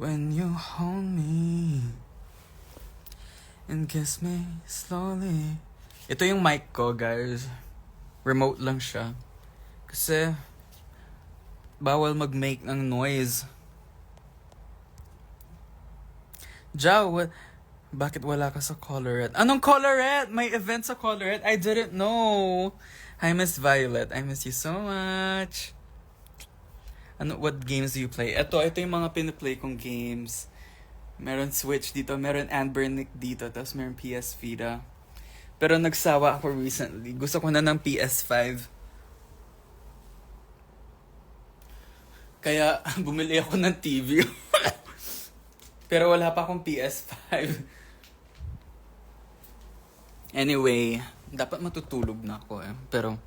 When you hold me and kiss me slowly. Ito yung mic ko, guys. Remote lang siya. Kasi bawal mag-make ng noise. Bakit wala ka sa Colorette? Anong Colorette? May event sa Colorette? I didn't know. Hi, Miss Violet. I miss you so much. What games do you play? Ito yung mga piniplay kong games. Meron Switch dito, meron Anbernic dito, tapos meron PS Vita. Pero nagsawa ako recently. Gusto ko na ng PS5. Kaya bumili ako ng TV. Pero wala pa akong PS5. Anyway, dapat matutulog na ako eh. Pero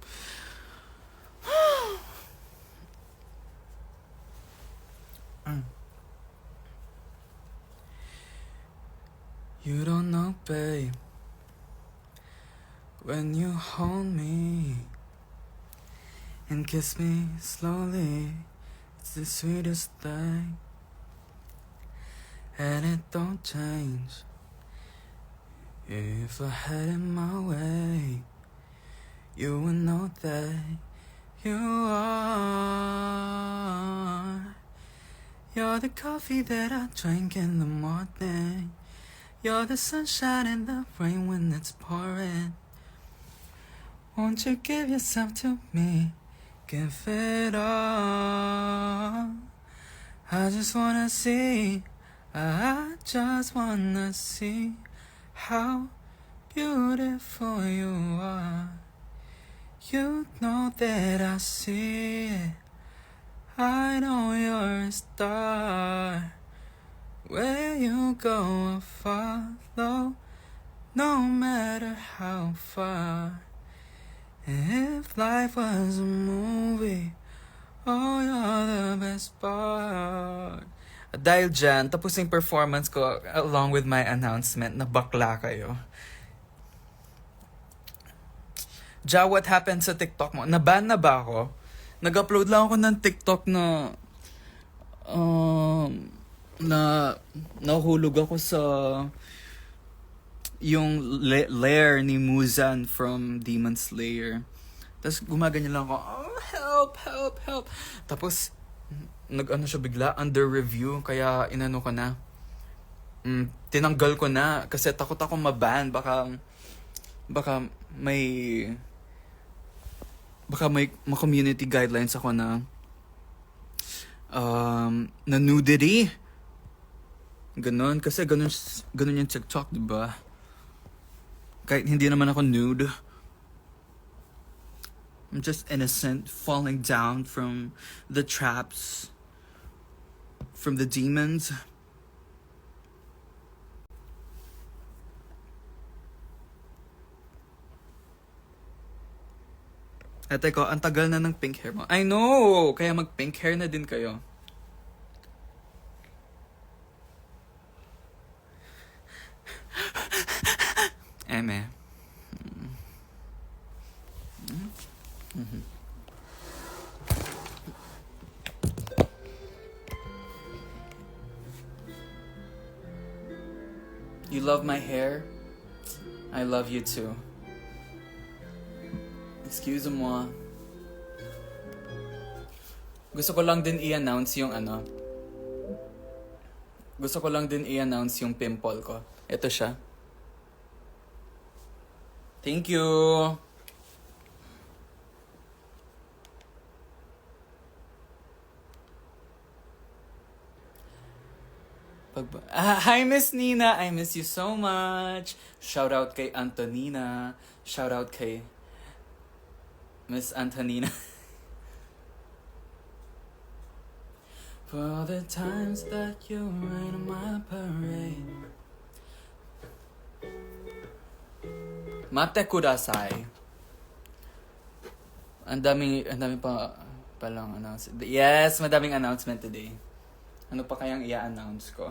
you don't know, babe. When you hold me and kiss me slowly, it's the sweetest thing. And it don't change. If I had it my way, you would know that you are. You're the coffee that I drink in the morning. You're the sunshine in the rain when it's pouring. Won't you give yourself to me? Give it all. I just wanna see how beautiful you are. You know that I see it. I know you're a star. Where you go, I'll follow, no matter how far. If life was a movie, oh, you're the best part. Dahil dyan, tapos yung performance ko along with my announcement na bakla kayo. Ja, what happened sa TikTok mo? Naban na ba ako? Nag-upload lang ako ng TikTok na nahulog ako sa yung lair ni Muzan from Demon Slayer. Tapos gumaganyan lang ako, oh, help. Tapos nag-ano siya bigla, under review, kaya inano ko na. Tinanggal ko na kasi takot ako maban, baka may community guidelines ako na nudity. Ganon kasi ganon yung TikTok, diba? Kahit hindi naman ako nude. I'm just innocent, falling down from the traps, from the demons. At teko, ang tagal na ng pink hair mo. I know! Kaya mag-pink hair na din kayo. Eme. You love my hair? I love you too. Excuse mo. Gusto ko lang din i-announce yung pimple ko. Ito siya. Thank you. Hi, Miss Nina. I miss you so much. Shout out kay Antonina. Shout out kay Miss Antonina. For all the times that you rain on my parade. Mate kudasai. Ang dami pa palang announcement. Yes, madaming announcement today. Ano pa kayang i-announce ko?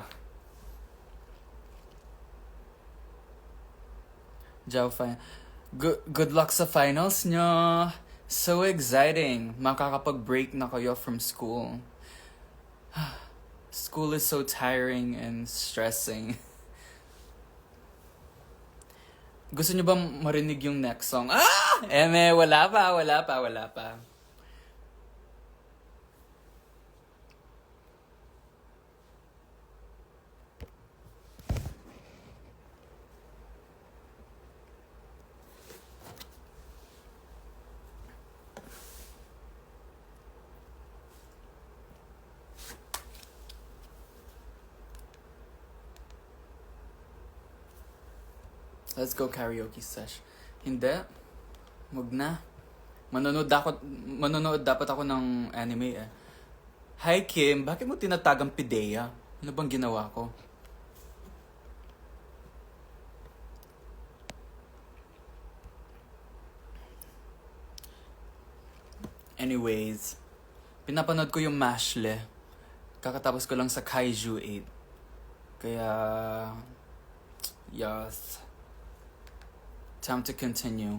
Good luck sa finals nyo. So exciting. Makakapag-break na kayo from school. School is so tiring and stressing. Gusto niyo ba marinig yung next song? Ah! Eme, wala pa, wala pa, wala pa. Let's go karaoke sesh. Hindi. Wag na. Manonood dapat ako ng anime eh. Hi Kim, bakit mo tinatagang Pidea? Ano bang ginawa ko? Anyways, pinapanood ko yung Mashle. Kakatapos ko lang sa Kaiju 8. Kaya, yes. Time to continue.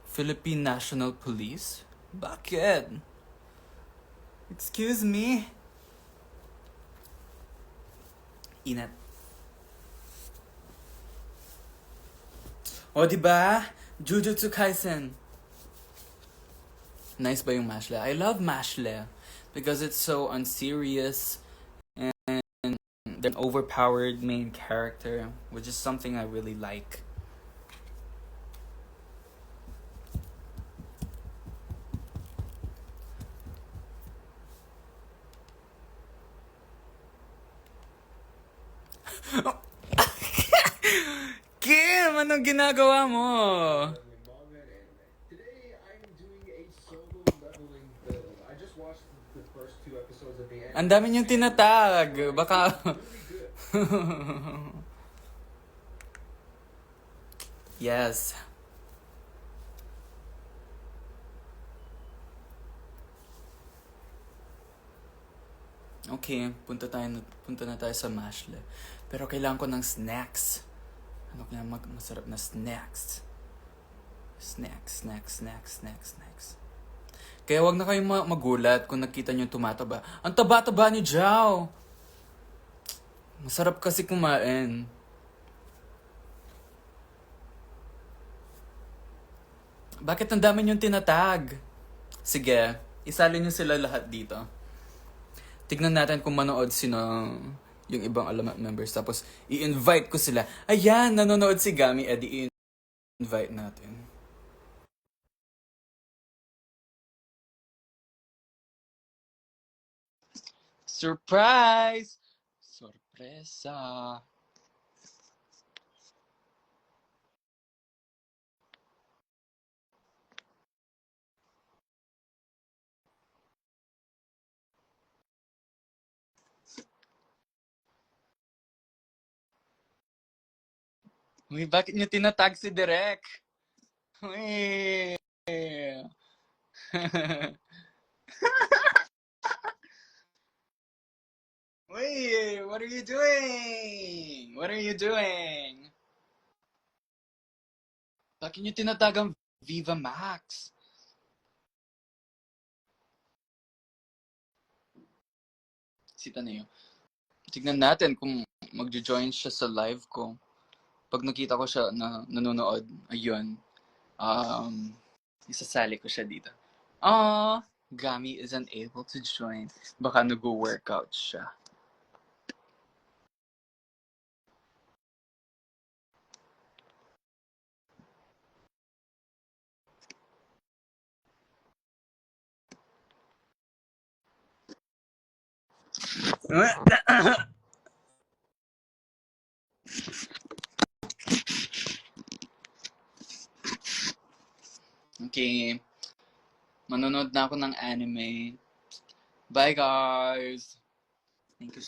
Philippine National Police? Bakit? Excuse me? Inat. O, diba? Jujutsu Kaisen. Nice ba yung Mashle? I love Mashle because it's so unserious and an overpowered main character, which is something I really like. Kim, anong ginagawa mo? Today I'm doing a solo leveling build. I just watched the first 2 episodes of the anime. Ang dami niyong tinatag. Baka... Really good. Yes. Okay, punta na tayo sa Mashle. Pero kailangan ko ng snacks. Ano kaya masarap na snacks? Snacks. Kaya wag na kayong magulat kung nakita niyo tumataba. Ang taba-taba ni Jao! Masarap kasi kumain. Bakit ang dami niyong tinatag? Sige, isali niyo sila lahat dito. Tignan natin kung manood sino yung ibang Alamat members. Tapos, i-invite ko sila. Ayan, nanonood si Gami. Edi, i-invite natin. Surprise! Sorpresa! Uy, bakit niyo tinatag si Derek? Uy! Uy! What are you doing? What are you doing? Bakit niyo tinatag ang Viva Max? Si Tanayo. Tignan natin kung magjo-join siya sa live ko. Pag nakita ko siya na nanonood, ayun, isasali ko siya dito. Gami is unable to join. Baka nag-workout siya. Okay. Manonood na ako ng anime. Bye, guys! Thank you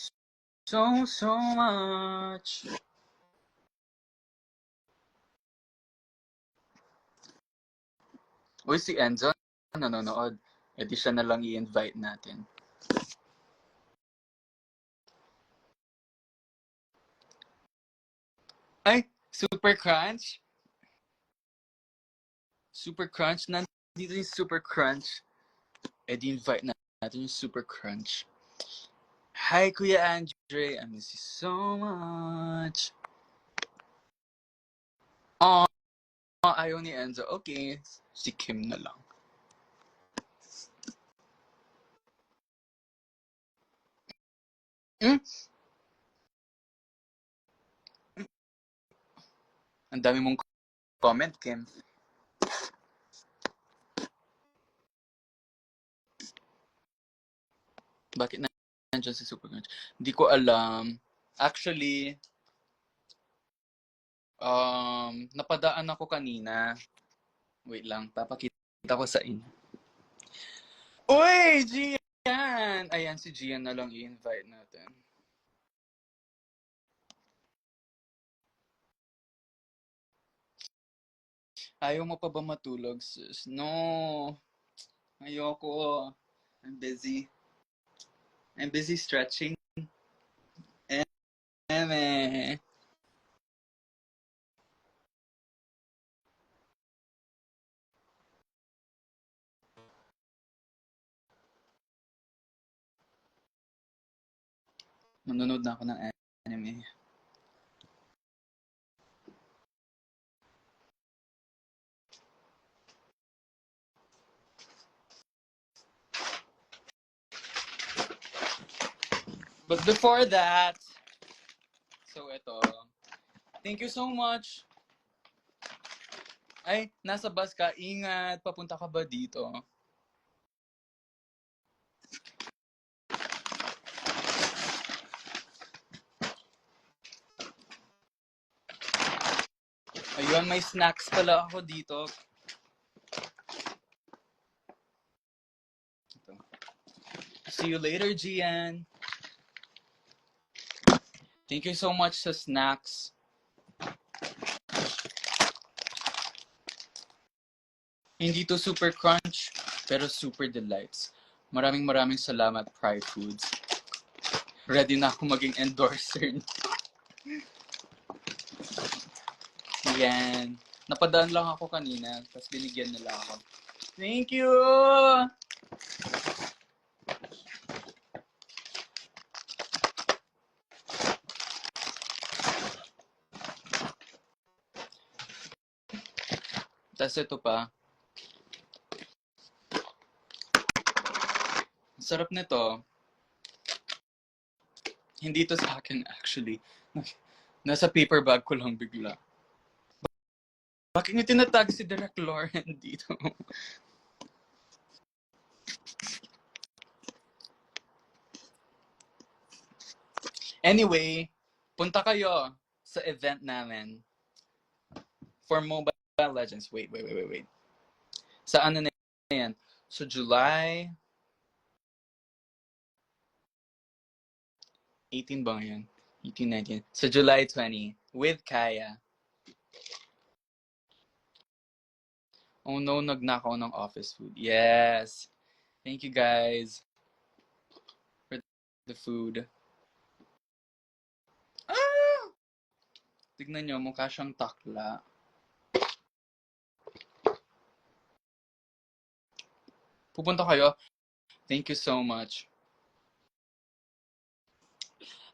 so much! Uy, si Enzo nanonood. E di siya na lang i-invite natin. Ay, Super Crunch? Super Crunch. Nandito yung Super Crunch. Di-invite natin yung Super Crunch. Hi, Kuya Andre. I miss you so much. Oh, ayaw ni Enzo. Okay, si Kim na lang. Hmm? Ang dami mong comment, Kim. Bakit nandiyan si Super Crunch? Hindi ko alam. Actually, napadaan ako kanina. Wait lang, papakita ko sa inyo. Uy, Gian! Ayan, si Gian na lang i-invite natin. Ayaw mo pa ba matulog, sis? No. Ayoko. I'm busy. I'm busy stretching. Eme. Manonood na ako ng anime. But before that, so ito. Thank you so much. Ay, nasa bus ka. Ingat. Papunta ka ba dito? Ayun, may snacks pala ako dito. Ito. See you later, Gian. Thank you so much sa snacks. Hindi to super crunch, pero super delights. Maraming salamat, Pride Foods. Ready na ako maging endorser. Yan. Napadaan lang ako kanina, tapos binigyan nila ako. Thank you! Tapos ito pa. Sarap nito. Hindi to sa akin actually. Nasa paper bag ko lang bigla. Bakit niyo tinatag si Derek Lauren dito? Anyway, punta kayo sa event namin for Mobile Legends. Wait. Sa ano na yan? So July 18 ba yan? 18, 19. So July 20 with Kaya. Oh no, nagnakaw ng office food. Yes. Thank you guys for the food. Ah! Tignan nyo, mukha siyang takla. Pupunta kayo. Thank you so much.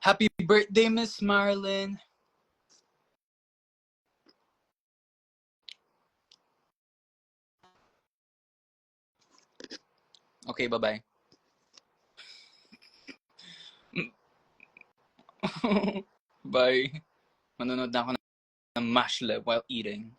Happy birthday, Miss Marlin. Okay, bye-bye. Bye. Manonood na ako ng Mashlab while eating.